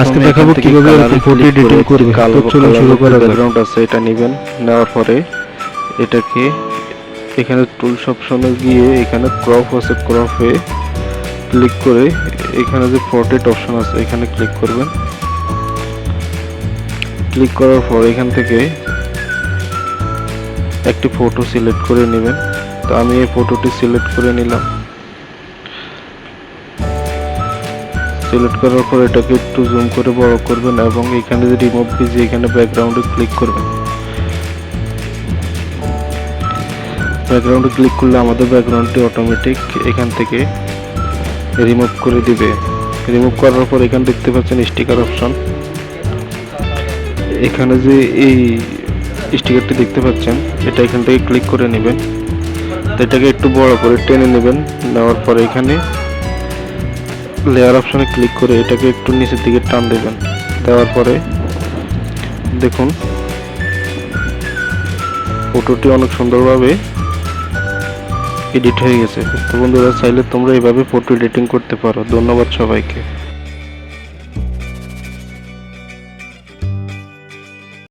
আজকে দেখাবো কিভাবে এরকম ফটো এডিটিং করবে। তো চলুন শুরু করা যাক। ব্যাকগ্রাউন্ড আছে, এটা নেবেন। নেওয়ার পরে এটাকে এখানে টুলস অপশনে গিয়ে এখানে ক্রপ আছে, ক্রপে ক্লিক করে এখানে যে পোর্ট্রেট অপশন আছে এখানে ক্লিক করবেন। ক্লিক করার পর এখান থেকে একটি ফটো সিলেক্ট করে নেবেন। তো আমি এই ফটোটি সিলেক্ট করে নিলাম। সিলেক্ট করার পর এটাকে একটু জুম করে বড় করবেন এবং এখানে যে রিমুভ ভিজি এখানে ব্যাকগ্রাউন্ডে ক্লিক করবেন। ব্যাকগ্রাউন্ডে ক্লিক করলে আমাদের ব্যাকগ্রাউন্ডটি অটোমেটিক এখান থেকে রিমুভ করে দিবে। রিমুভ করার পর এখানে দেখতে পাচ্ছেন স্টিকার অপশন। এখানে যে এই স্টিকারটি দেখতে পাচ্ছেন এটা এখান থেকে ক্লিক করে নেবেন। তো এটাকে একটু বড় করে টেনে নেবেন। নেওয়ার পরে এখানে লেয়ার অপশনে ক্লিক করে এটাকে একটু নিচের দিকে টান দেবেন। দেওয়ার পরে দেখুন ফটোটি অনেক সুন্দরভাবে এডিট হয়ে গেছে। তো বন্ধুরা, চাইলে তোমরা এইভাবে ফটো এডিটিং করতে পারো। ধন্যবাদ সবাইকে।